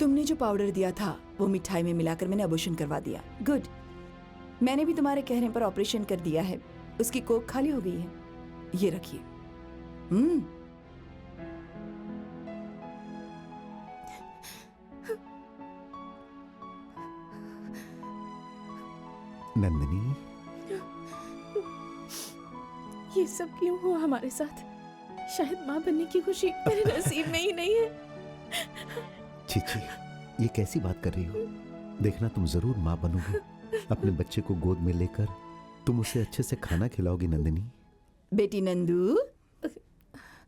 तुमने जो पाउडर दिया था वो मिठाई में मिलाकर मैंने अबॉर्शन करवा दिया। गुड। मैंने भी तुम्हारे कहने पर ऑपरेशन कर दिया है। उसकी कोख खाली हो गई है। ये रखिए। नंदिनी, ये सब क्यों हुआ हमारे साथ? शायद माँ बनने की खुशी मेरे नसीब में ही नहीं है। चीची, ये कैसी बात कर रही हो? देखना, तुम जरूर माँ बनोगी। अपने बच्चे को गोद में लेकर तुम उसे अच्छे से खाना खिलाओगी नंदिनी। बेटी Nandu,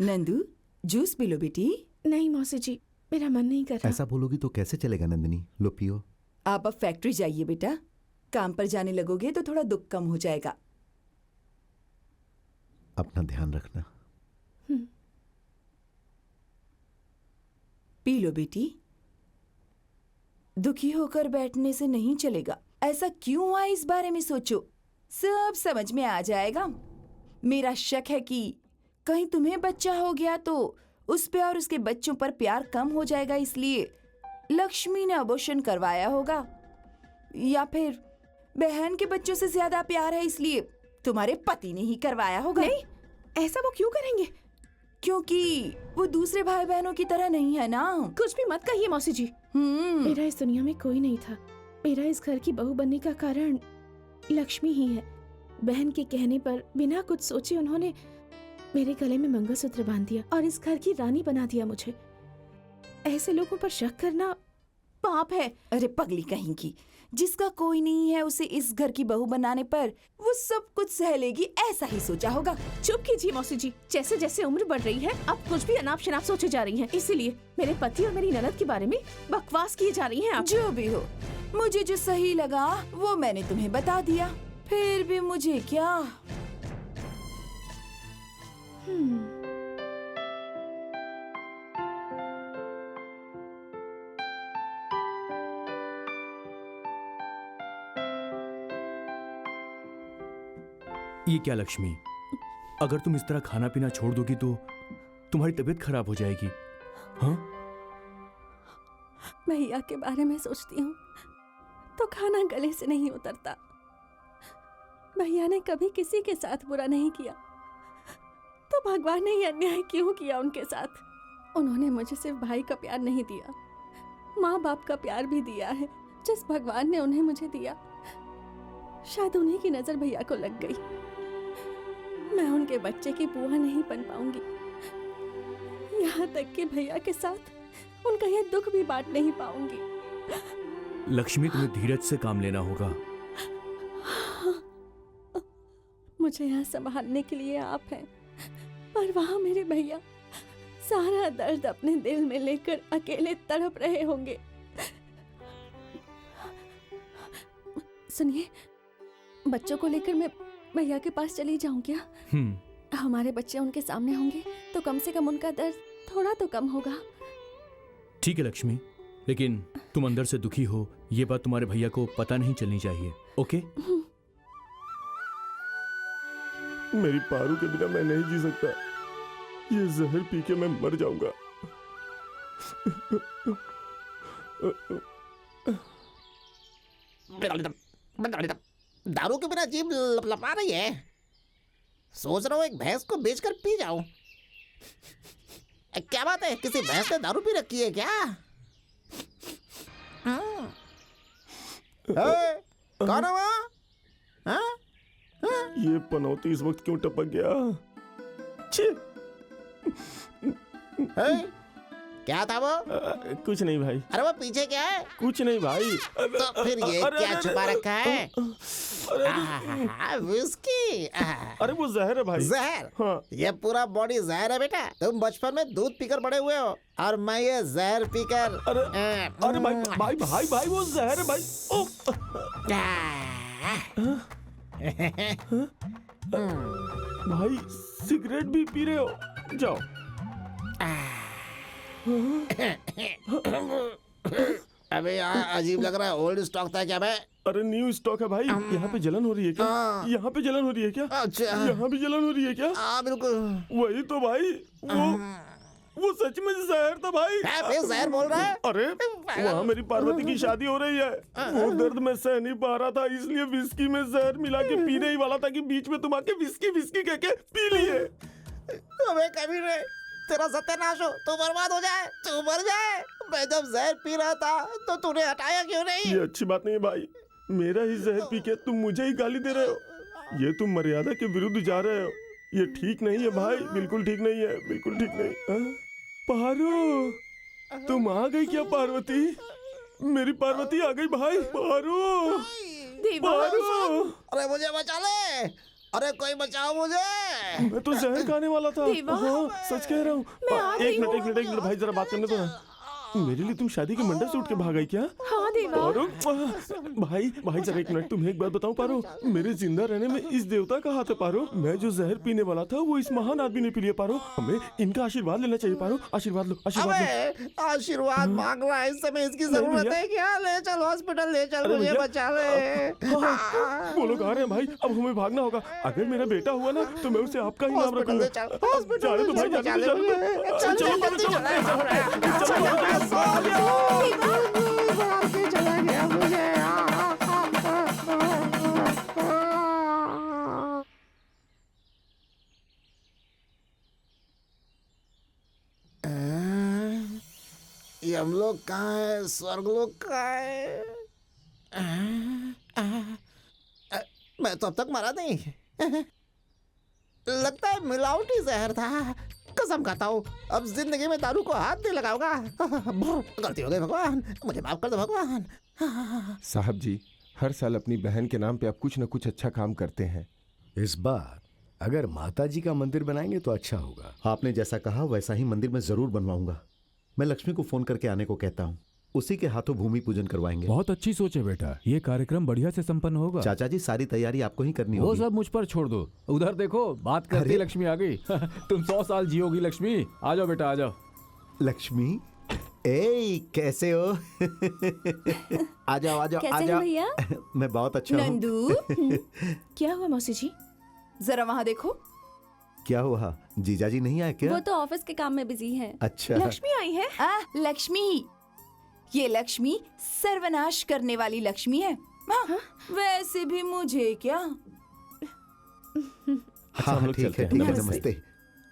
Nandu juice P low बेटी। नहीं मौसी जी, मेरा मन नहीं कर रहा। ऐसा बोलोगी तो कैसे चलेगा नंदिनी? लो पियो। आप अब फैक्ट्री जाइए बेटा। काम पर जाने लगोगे तो थोड़ा दुख कम हो जाएगा। अपना ध्यान रखना। पी लो बेटी। दुखी होकर बैठने से नहीं चलेगा। ऐसा क्यों हुआ इस बारे में सोचो, सब समझ में आ जाएगा। मेरा शक है कि कहीं तुम्हें बच्चा हो गया तो उस पे और उसके बच्चों पर प्यार कम हो जाएगा, इसलिए लक्ष्मी ने अबॉर्शन करवाया होगा। या फिर बहन के बच्चों से ज्यादा प्यार है इसलिए तुम्हारे पति ने ही करवाया होगा। नहीं, ऐसा वो क्यों करेंगे? क्योंकि वो दूसरे भाई बहनों की तरह नहीं है ना। कुछ भी मत कहिए मौसी जी। मेरा इस दुनिया में कोई नहीं था। मेरा इस घर की बहू बनने का कारण लक्ष्मी ही है। बहन के कहने पर बिना कुछ सोचे उन्होंने मेरे गले में मंगलसूत्र बांध दिया और इस घर की रानी बना दिया मुझे। ऐसे लोगों पर शक करना पाप है। अरे पगली कहीं की, जिसका कोई नहीं है उसे इस घर की बहू बनाने पर वो सब कुछ सह लेगी, ऐसा ही सोचा होगा। चुप कीजिए मौसी जी। जैसे जैसे उम्र बढ़ रही है अब कुछ भी अनाप शनाप सोचे जा रही हैं। इसीलिए मेरे पति और मेरी ननद के बारे में बकवास किए जा रही हैं आप। जो भी हो, मुझे जो सही लगा वो मैंने तुम्हें बता दिया। फिर भी मुझे क्या। ये क्या लक्ष्मी, अगर तुम इस तरह खाना पीना छोड़ दोगी तो तुम्हारी तबीयत खराब हो जाएगी। हाँ, भैया के बारे में सोचती हूँ तो खाना गले से नहीं उतरता। भैया ने कभी किसी के साथ बुरा नहीं किया, तो भगवान ने ये अन्याय क्यों किया उनके साथ? उन्होंने मुझे सिर्फ भाई का प्यार नहीं दिया, माँ बाप का प्यार भी दिया है। जिस भगवान ने उन्हें मुझे दिया, शायद उन्हीं की नजर भैया को लग गई। मैं उनके बच्चे की बुआ नहीं बन पाऊंगी। यहाँ तक कि भैया के साथ उनका यह दुख भी बांट नहीं पाऊंगी। लक्ष्मी, तुम्हें धीरज से काम लेना होगा। मुझे यहाँ संभालने के लिए आप हैं, पर वहाँ मेरे भैया सारा दर्द अपने दिल में लेकर अकेले तड़प रहे होंगे। सुनिए, बच्चों को लेकर मैं भैया के पास चली जाऊं क्या? हमारे बच्चे उनके सामने होंगे तो कम से कम उनका दर्द थोड़ा तो कम होगा। ठीक है लक्ष्मी, लेकिन तुम अंदर से दुखी हो ये बात तुम्हारे भैया को पता नहीं चलनी चाहिए। ओके? मेरी पारू के बिना मैं नहीं जी सकता। ये जहर पी के मैं मर जाऊंगा। दारू के बिना जीभ लपा रही है। सोच रहा हूँ एक भैंस को बेचकर पी जाऊं। क्या बात है, किसी भैंस ने दारू पी रखी है क्या? कौन है वहाँ? ये पनौती इस वक्त क्यों टपक गया? छी! क्या था वो? कुछ नहीं भाई। अरे वो पीछे क्या है? कुछ नहीं भाई। तो फिर ये क्या छुपा रखा है? विस्की। अरे वो जहर है भाई। जहर? हाँ। ये पूरा बॉडी जहर है बेटा। तुम बचपन में दूध पीकर बड़े हुए हो और मैं ये जहर पीकर। अरे भाई भाई भाई भाई वो जहर है भाई। भाई सिगरेट भी पी रहे हो? जाओ। अबे यार अजीब लग रहा है। ओल्ड स्टॉक था क्या? मैं अरे न्यू स्टॉक है भाई। यहाँ पे जलन हो रही है क्या? यहाँ पे जलन हो रही है क्या? अच्छा, यहाँ भी जलन हो रही है क्या? हाँ बिल्कुल वही तो भाई। वो वो सच में जहर था भाई। फिर जहर बोल रहा है? अरे वहाँ मेरी पार्वती की शादी हो रही है, वो दर्द मैं सह नहीं पा रहा था, इसलिए विस्की में जहर मिला के पीने ही वाला था कि बीच में तुम आके विस्की विस्की कह के पी लिए। अबे कभी नहीं, तेरा सत्यानाश हो, तू बर्बाद हो जाए, तू मर जाए। मैं जब जहर पी रहा था तो तूने हटाया क्यों नहीं? ये अच्छी बात नहीं है भाई, मेरा ही जहर पी के तुम मुझे ही गाली दे रहे हो, ये तुम मर्यादा के विरुद्ध जा रहे हो, ये ठीक नहीं है भाई, बिल्कुल ठीक नहीं है, बिल्कुल ठीक नहीं। हाँ? पारो, तुम आ गई क्या पार्वती? मेरी पार्वती आ गई भाई। पारो, पारो, अरे मुझे बचा ले, अरे कोई बचाओ मुझे। मैं तो जहर खाने वाला था। हाँ, सच कह रहा हूँ। एक मिनट भाई, जरा बात करने दो ना। मेरे लिए तुम शादी के मंडप से उठ के भाग गई क्या? हाँ देवा। पारो, भाई जरा एक मिनट, तुम्हें एक बात बताऊं पारो, मेरे जिंदा रहने में इस देवता का हाथ है पारो। मैं जो जहर पीने वाला था वो इस महान आदमी ने पी लिया पारो। हमें इनका आशीर्वाद लेना चाहिए पारो। आशीर्वाद लो, आशीर्वाद लो। अबे आशीर्वाद मांग रहा है, इस समय इसकी जरूरत है क्या? ले चल हॉस्पिटल, ले चल, मुझे बचा ले। वो लोग आ रहे हैं भाई, अब हमें भागना होगा। अगर मेरा बेटा हुआ ना तो मैं उसे आपका ही नाम हॉस्पिटल रखूंगा। ले चल, हॉस्पिटल जाने दो भाई, ले जाने चल, दो, जाने दो। चल चलो, जल्दी चलो, चला, चला गया मुझे। यमलोक कहाँ है, स्वर्गलोक कहाँ है? मैं तो अब तक मरा नहीं, लगता है मिलावटी जहर था। कसम खाता हूँ अब जिंदगी में दारू को हाथ नहीं लगाऊंगा। गलती हो गई भगवान, मुझे माफ कर दो भगवान। साहब जी, हर साल अपनी बहन के नाम पे आप कुछ न कुछ अच्छा काम करते हैं। इस बार अगर माता जी का मंदिर बनाएंगे तो अच्छा होगा। आपने जैसा कहा वैसा ही मंदिर मैं जरूर बनवाऊंगा। मैं लक्ष्मी को फोन करके आने को कहता हूँ, उसी के हाथों भूमि पूजन करवाएंगे। बहुत अच्छी सोच है बेटा, ये कार्यक्रम बढ़िया से संपन्न होगा। चाचा जी सारी तैयारी आपको ही करनी वो होगी। सब मुझ पर छोड़ दो, उधर देखो बात करती अरे। लक्ष्मी आ गई। तुम 100 साल जियोगी लक्ष्मी। आ जाओ बेटा, आ जाओ। लक्ष्मी, ए कैसे हो? आ जाओ आ जाओ आ कैसे हैं जाओ। भैया? मैं बहुत अच्छा हूँ। नंदू, क्या हुआ मौसी जी? जरा वहाँ देखो। क्या हुआ, जीजा जी नहीं आए क्या? वो तो ऑफिस के काम में बिजी हैं। अच्छा, लक्ष्मी आई है? लक्ष्मी, ये लक्ष्मी सर्वनाश करने वाली लक्ष्मी है। हाँ, वैसे भी मुझे क्या। हाँ हम लोग ठीक चलते है हैं। ठीक है, नमस्ते। नमस्ते।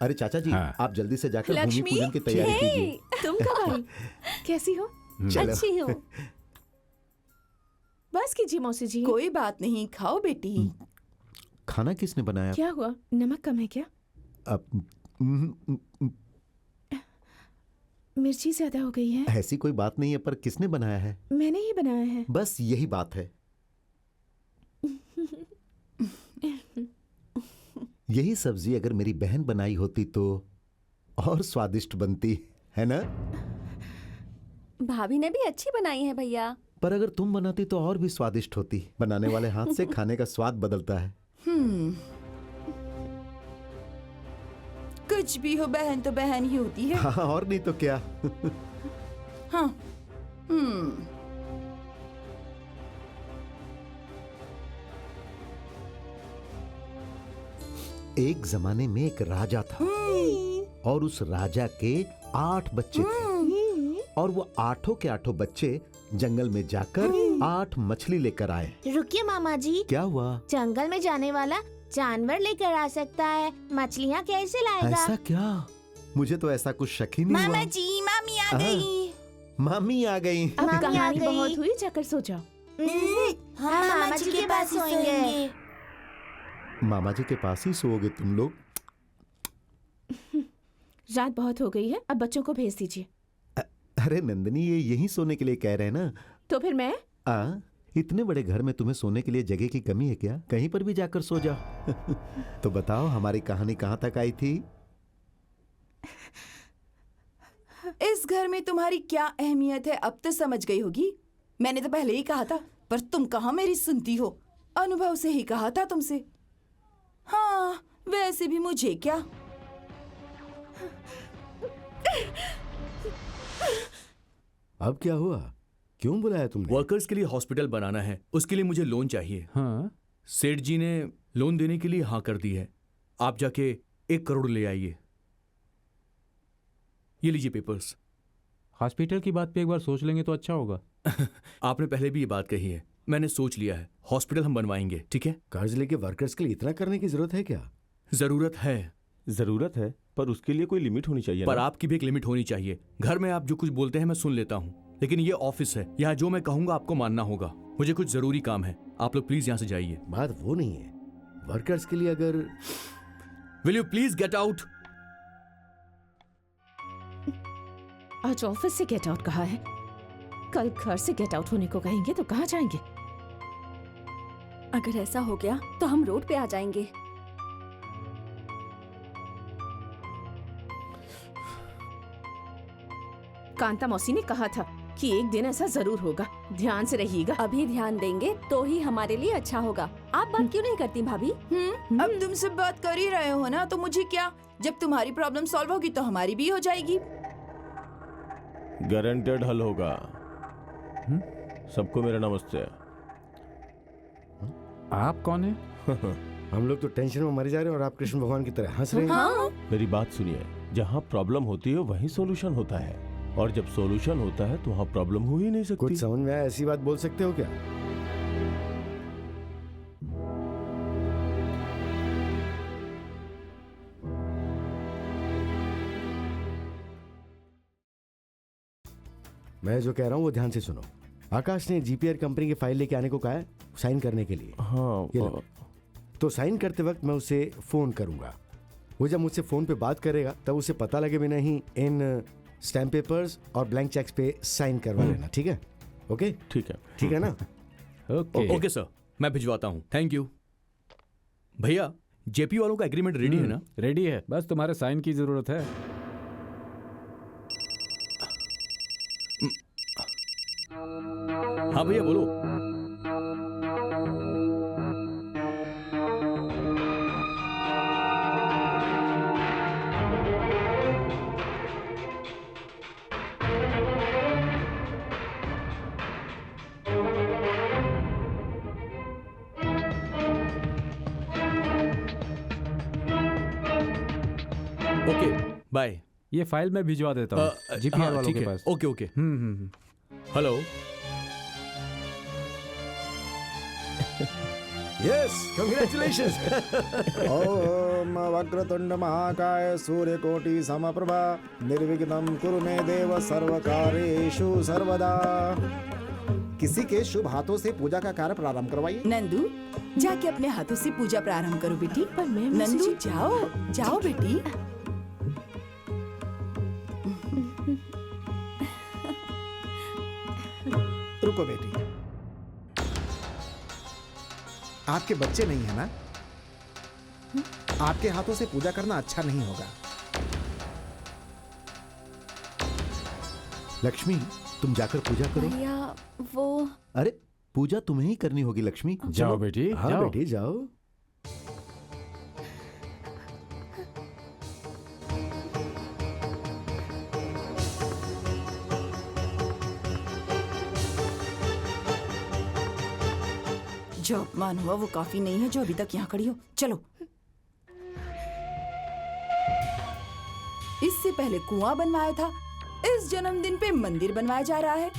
अरे चाचा जी, हाँ। आप जल्दी से जाकर भूमि लक्ष्मी, पूजन की तैयारी कीजिए। तुम कब आई? कैसी हो? चलो। अच्छी हो। बस कीजिए मौसी जी। कोई बात नहीं, खाओ बेटी। खाना किसने बनाया? क्या हुआ, नमक कम है क्या? अब मिर्ची ज्यादा हो गई है? ऐसी कोई बात नहीं है, पर किसने बनाया है? मैंने ही बनाया है। बस यही बात है। यही सब्जी अगर मेरी बहन बनाई होती तो और स्वादिष्ट बनती, है ना? भाभी ने भी अच्छी बनाई है भैया। पर अगर तुम बनाती तो और भी स्वादिष्ट होती। बनाने वाले हाथ से खाने का स्वाद बदलता है। कुछ भी हो, बहन तो बहन ही होती है। हाँ, और नहीं तो क्या। हाँ। एक जमाने में एक राजा था और उस राजा के 8 बच्चे थे और वो 8 के 8 बच्चे जंगल में जाकर 8 मछली लेकर आए। रुकिए मामा जी, क्या हुआ? जंगल में जाने वाला जानवर लेकर आ सकता है, मछलियाँ कैसे लाएगा? ऐसा क्या? मुझे तो ऐसा कुछ शक ही नहीं मामा हुआ। जी, मामी आ हाँ। गई। मामी आ गई। अब मामी आ कहानी गई। बहुत हुई, जाकर सो जाओ। हम मामा जी के पास सोएंगे। मामा जी के पास ही सोओगे तुम लोग? रात बहुत हो गई है, अब बच्चों को भेज दीजिए। अरे नंदनी, ये यहीं सोने के लिए कह रहे हैं ना। तो फिर मैं? इतने बड़े घर में तुम्हें सोने के लिए जगह की कमी है क्या? कहीं पर भी जाकर सो जाओ। तो बताओ, हमारी कहानी कहाँ तक आई थी? इस घर में तुम्हारी क्या अहमियत है अब तो समझ गई होगी। मैंने तो पहले ही कहा था, पर तुम कहाँ मेरी सुनती हो। अनुभव से ही कहा था तुमसे। हाँ, वैसे भी मुझे क्या। अब क्या हुआ, क्यों बुलाया तुमने? वर्कर्स के लिए हॉस्पिटल बनाना है, उसके लिए मुझे लोन चाहिए। हाँ, सेठ जी ने लोन देने के लिए हाँ कर दी है। आप जाके 1 करोड़ ले आइए। ये लीजिए पेपर्स। हॉस्पिटल की बात पे एक बार सोच लेंगे तो अच्छा होगा। आपने पहले भी ये बात कही है, मैंने सोच लिया है, हॉस्पिटल हम बनवाएंगे, ठीक है? कर्ज लेके वर्कर्स के लिए इतना करने की जरूरत है क्या? जरूरत है, जरूरत है, पर उसके लिए कोई लिमिट होनी चाहिए पर ना? आपकी भी एक लिमिट होनी चाहिए। घर में आप जो कुछ बोलते हैं मैं सुन लेता हूँ, लेकिन ये ऑफिस है, यहाँ जो मैं कहूँगा आपको मानना होगा। मुझे कुछ जरूरी काम है, आप लोग प्लीज यहाँ से जाइए। बात वो नहीं है, वर्कर्स के लिए अगर will you please get out? आज ऑफिस से गेट आउट कहा है, कल घर से गेट आउट होने को कहेंगे तो कहाँ जाएंगे? अगर ऐसा हो गया तो हम रोड पे आ जाएंगे। कांता मौसी ने कहा था कि एक दिन ऐसा जरूर होगा, ध्यान से रहिएगा। अभी ध्यान देंगे तो ही हमारे लिए अच्छा होगा। आप बात क्यों नहीं करती भाभी? अब तुम सब बात कर ही रहे हो ना, तो मुझे क्या? जब तुम्हारी प्रॉब्लम सॉल्व होगी तो हमारी भी हो जाएगी। गारंटेड हल होगा। सबको मेरा नमस्ते। आप कौन है? हम लोग तो टेंशन में मर जा रहे हैं और आप कृष्ण भगवान की तरह हंस रहे हैं। हाँ? मेरी बात सुनिए, जहाँ प्रॉब्लम होती है वहीं सॉल्यूशन होता है, और जब सॉल्यूशन होता है तो वहाँ प्रॉब्लम हो ही नहीं सकती। कुछ समझ में आया? ऐसी बात बोल सकते हो क्या? मैं जो कह रहा हूँ वो ध्यान से सुनो। आकाश ने जीपीआर कंपनी की फाइल लेके आने को कहा है साइन करने के लिए। हाँ, ये लो। तो साइन करते वक्त मैं उसे फोन करूंगा। वो जब मुझसे फोन पे बात करेगा तब उसे पता लगे बिना ही इन स्टैम्प पेपर्स और ब्लैंक चेक्स पे साइन करवा लेना, ठीक है? ओके, ठीक है। ठीक है ना? ओके सर, मैं भिजवाता हूँ। Thank you. भैया, जेपी वालों का एग्रीमेंट रेडी है ना? रेडी है, बस तुम्हारे साइन की जरूरत है। हाँ भैया बोलो। Okay bye. ये फाइल मैं भिजवा देता हूँ जीपीआर वालों ठीक के है। पास। Okay okay. Hello. Yes, congratulations. ओम वक्रतुंड महाकाय सूर्यकोटि समप्रभा निर्विघ्नं कुरु मे देव सर्वकार्येषु सर्वदा। किसी के शुभ हाथों से पूजा का कार्य प्रारंभ करवाइए। नंदू, जाके अपने हाथों से पूजा प्रारंभ करो बेटी। पर मैं नंदू जाओ जाओ बेटी। रुको बेटी, आपके बच्चे नहीं है ना? आपके हाथों से पूजा करना अच्छा नहीं होगा। लक्ष्मी, तुम जाकर पूजा करो। भैया वो अरे पूजा तुम्हें ही करनी होगी लक्ष्मी। जाओ बेटी, हाँ जाओ। बेटी जाओ। जो अपमान हुआ वो काफी नहीं है जो अभी तक यहाँ खड़ी हो। चलो। इससे पहले कुआं बनवाया था, इस जन्मदिन पे मंदिर बनवाया जा रहा है।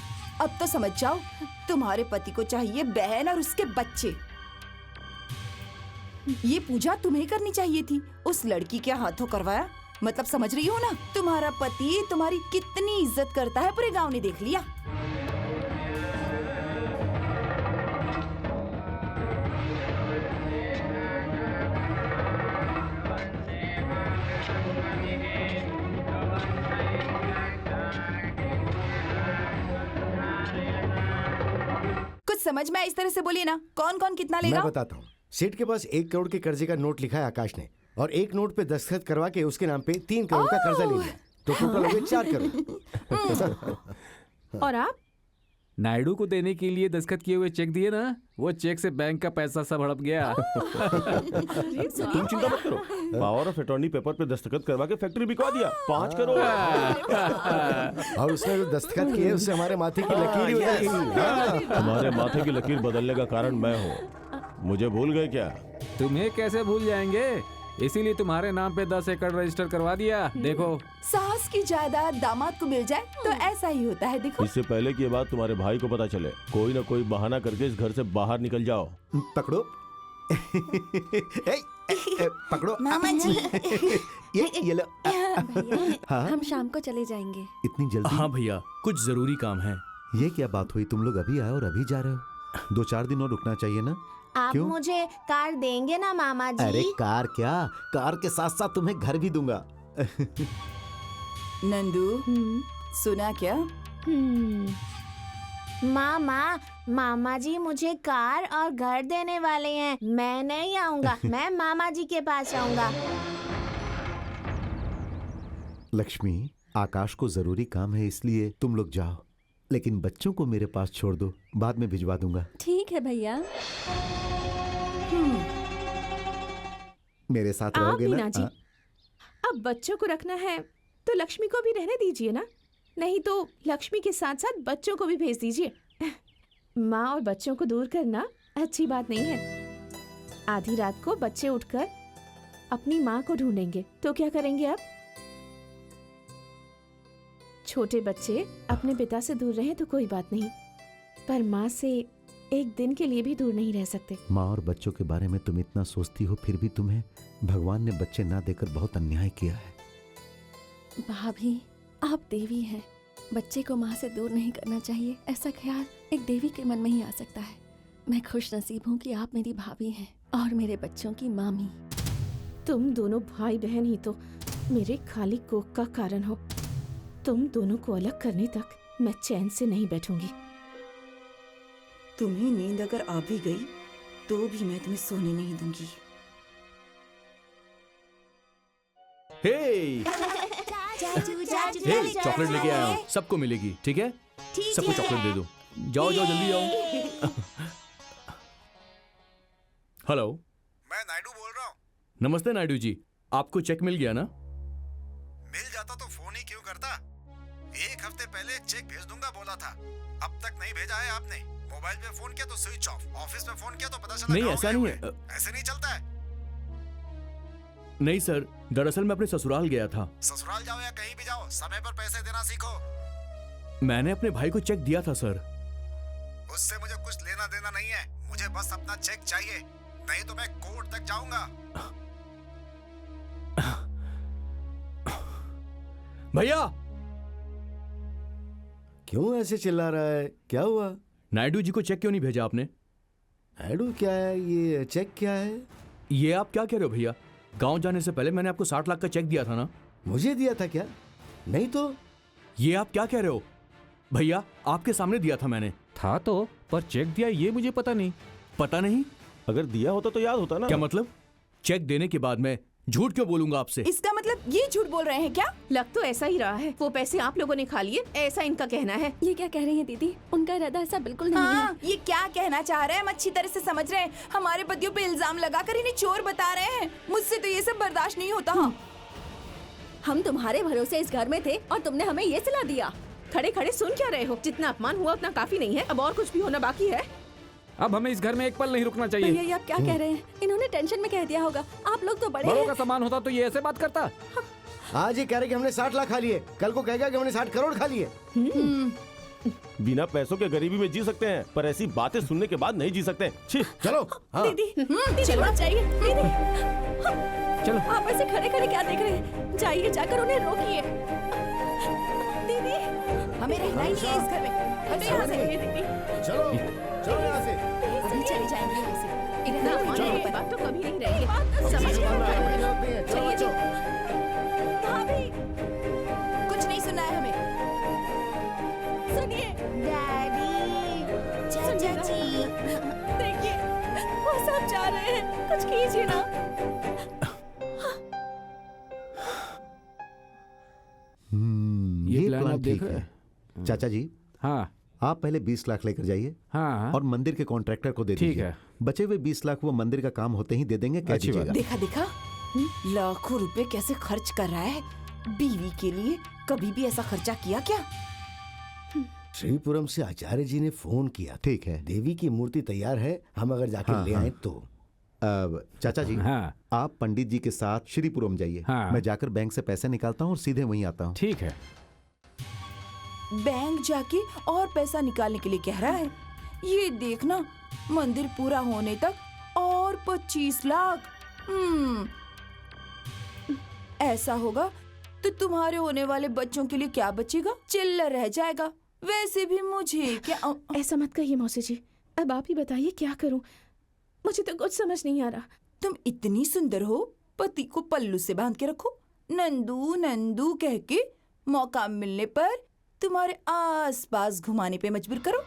अब तो समझ जाओ, तुम्हारे पति को चाहिए बहन और उसके बच्चे। ये पूजा तुम्हें करनी चाहिए थी, उस लड़की के हाथों करवाया। मतलब समझ रही हो ना, तुम्हारा पति तुम्हारी कितनी इज्जत करता है पूरे गांव ने देख लिया। कुछ समझ में आया? इस तरह से बोलिए ना। कौन कौन कितना लेगा? मैं बताता हूँ। सेठ के पास 1 करोड़ के कर्जे का नोट लिखा है आकाश ने, और एक नोट पे दस्तखत करवा के उसके नाम पे 3 करोड़ का कर्जा ले लिया, तो टोटल हो गए 4 करोड़। और आप? नायडू को देने के लिए दस्तखत किए हुए चेक दिए ना, वो चेक से बैंक का पैसा सब हड़प गया। तुम चिंता मत करो, पावर ऑफ अटॉर्नी पेपर पे दस्तखत करवा के फैक्ट्री बिकवा दिया 5 करोड़। और उसने जो दस्तखत किए उससे हमारे माथे की लकीर ही हो जाएगी। हमारे माथे की लकीर बदलने का कारण मैं हूँ, मुझे भूल गए क्या? तुम्हें कैसे भूल जाएंगे? इसीलिए तुम्हारे नाम पे 10 एकड़ रजिस्टर करवा दिया। देखो सास की जायदाद दामाद को मिल जाए तो ऐसा ही होता है। देखो इससे पहले की ये बात तुम्हारे भाई को पता चले, कोई ना कोई बहाना करके इस घर से बाहर निकल जाओ। पकड़ो। पकड़ो मामा जी। ये लो। हाँ? हम शाम को चले जाएंगे। इतनी जल्दी? हाँ भैया, कुछ जरूरी काम है। ये क्या बात हुई, तुम लोग अभी आए और अभी जा रहे हो? 2-4 दिन और रुकना चाहिए ना? आप क्यों? मुझे कार देंगे ना मामा जी? अरे कार क्या, कार के साथ साथ तुम्हें घर भी दूंगा। नंदू, सुना क्या? मामा जी मुझे कार और घर देने वाले हैं। मैं नहीं आऊंगा, मैं मामा जी के पास आऊंगा। लक्ष्मी, आकाश को जरूरी काम है इसलिए तुम लोग जाओ, लेकिन बच्चों को मेरे पास छोड़ दो, बाद में भिजवा दूंगा। ठीक है भैया। मेरे साथ आप रहोगे मीना ना? जी, अब बच्चों को रखना है तो लक्ष्मी को भी रहने दीजिए ना, नहीं तो लक्ष्मी के साथ साथ बच्चों को भी भेज दीजिए। माँ और बच्चों को दूर करना अच्छी बात नहीं है। आधी रात को बच्चे उठकर अपनी माँ को ढूंढेंगे तो क्या करेंगे आप? छोटे बच्चे अपने पिता से दूर रहें तो कोई बात नहीं, पर माँ से एक दिन के लिए भी दूर नहीं रह सकते। माँ और बच्चों के बारे में तुम इतना सोचती हो, फिर भी तुम्हें भगवान ने बच्चे ना देकर बहुत अन्याय किया है। भाभी, आप देवी हैं, बच्चे को माँ से दूर नहीं करना चाहिए, ऐसा ख्याल एक देवी के मन में ही आ सकता है। मैं खुश नसीब हूँ कि आप मेरी भाभी हैं और मेरे बच्चों की मामी। तुम दोनों भाई बहन ही तो मेरे खाली कोख का कारण हो। तुम दोनों को अलग करने तक मैं चैन से नहीं बैठूंगी। तुम्हें नींद अगर आ भी गई तो भी मैं तुम्हें सोने नहीं दूंगी। हे, चॉकलेट लेके आया हूँ, सबको मिलेगी, ठीक है? सबको चॉकलेट दे दो। जाओ जाओ जल्दी जाओ। हेलो, मैं नायडू बोल रहा हूँ। नमस्ते नायडू जी, आपको चेक मिल गया ना? मिल जाता तो फोन ही क्यों करता? 1 हफ्ते पहले चेक भेज दूंगा बोला था, अब तक नहीं भेजा है आपने। मोबाइल पे फोन किया तो स्विच ऑफ, ऑफिस में फोन किया तो पता चला नहीं, गाँव ऐसा गए नहीं हुए। है। ऐसे नहीं चलता है। नहीं सर, दरअसल मैं अपने ससुराल गया था। ससुराल जाओ या कहीं भी जाओ, समय पर पैसे देना सीखो। मैंने अपने भाई को चेक दिया था सर। उससे मुझे कुछ लेना देना नहीं है, मुझे बस अपना चेक चाहिए, नहीं तो मैं कोर्ट तक जाऊंगा। भैया! क्यों ऐसे चिल्ला रहा है, क्या हुआ? नायडू जी को चेक क्यों नहीं भेजा आपने? नायडू क्या है, ये चेक क्या है? ये आप क्या कह रहे हो भैया? गांव जाने से पहले मैंने आपको 60 लाख का चेक दिया था ना? मुझे दिया था क्या? नहीं तो। ये आप क्या कह रहे हो भैया? आपके सामने दिया था मैंने। था तो, पर चेक दिया ये मुझे पता नहीं। पता नहीं? अगर दिया होता तो याद होता ना। क्या मतलब? चेक देने के बाद मैं झूठ क्यों बोलूंगा आपसे? इसका मतलब ये झूठ बोल रहे हैं क्या? लग तो ऐसा ही रहा है, वो पैसे आप लोगों ने खा लिए, ऐसा इनका कहना है। ये क्या कह रही हैं दीदी? उनका इरादा ऐसा बिल्कुल नहीं है। हाँ, ये क्या कहना चाह रहे हैं हम अच्छी तरह से समझ रहे हैं। हमारे पतियों पे इल्जाम लगाकर इन्हें चोर बता रहे हैं। मुझसे तो ये सब बर्दाश्त नहीं होता। हाँ, हम तुम्हारे भरोसे इस घर में थे और तुमने हमें ये सिला दिया। खड़े खड़े सुन क्या रहे हो? जितना अपमान हुआ उतना काफी नहीं है, अब और कुछ भी होना बाकी है। अब हमें इस घर में एक पल नहीं रुकना चाहिए। भैया, ये आप क्या कह रहे हैं? इन्होंने टेंशन में कह दिया होगा। आप लोग तो बड़े बड़ों हैं। का सामान होता तो ये ऐसे बात करता? आज ये कह रहे कि हमने 60 लाख खा लिए, कल को कहेगा कि हमने 60 करोड़ खा लिए। बिना पैसों के गरीबी में जी सकते हैं, पर ऐसी बातें सुनने के बाद नहीं जी सकते। छी। चलो। हाँ। दीदी चलो चाहिए। दीदी चलो। आप ऐसे खड़े खड़े क्या देख रहे हैं? जाइए, जाकर उन्हें रोकिए। दीदी, हमें रहना ही नहीं है इस घर में। हटो यहाँ से। चलो चलो यहाँ से। अभी चले जाएंगे यहाँ से। इतना अपमान चलो। की बात तो कभी नहीं रहेगी। समझ समझ में गए? चलो चलो। भाभी, कुछ नहीं सुना है हमें। सुनिए। डैडी, चाचा जी। देखिए, वो सब जा रहे हैं, कुछ कीजिए ना। ये प्लान आप ठीक देख रहे है। हैं? चाचा जी, हाँ आप पहले 20 लाख लेकर जाइए हाँ और मंदिर के कॉन्ट्रैक्टर को दे ठीक दीजिए। है। बचे हुए 20 लाख वो मंदिर का काम होते ही दे देंगे, कह अच्छी बात। दीजिएगा। देखा देखा, लाखों रुपए कैसे खर्च कर रहा है बीवी के लिए। कभी भी ऐसा खर्चा किया क्या? श्रीपुरम से आचार्य जी ने फोन किया। ठीक है। देवी की मूर्ति तैयार है, हम अगर जाकर हाँ, ले हाँ। आए तो। चाचा जी, हाँ आप पंडित जी के साथ श्रीपुरम जाइए। हाँ। मैं जाकर बैंक से पैसे निकालता हूँ और सीधे वहीं आता हूँ। ठीक है। बैंक जाके और पैसा निकालने के लिए कह रहा है। ये देखना, मंदिर पूरा होने तक और 25 लाख। ऐसा होगा तो तुम्हारे होने वाले बच्चों के लिए क्या बचेगा? चिल्ला रह जाएगा। वैसे भी मुझे क्या ऐसा मत कहिए मौसी जी, अब आप ही बताइए क्या करूं, मुझे तो कुछ समझ नहीं आ रहा। तुम इतनी सुंदर हो, पति को पल्लू से बांध के रखो, नंदू नंदू कह के मौका मिलने पर तुम्हारे आसपास घुमाने पे मजबूर करो।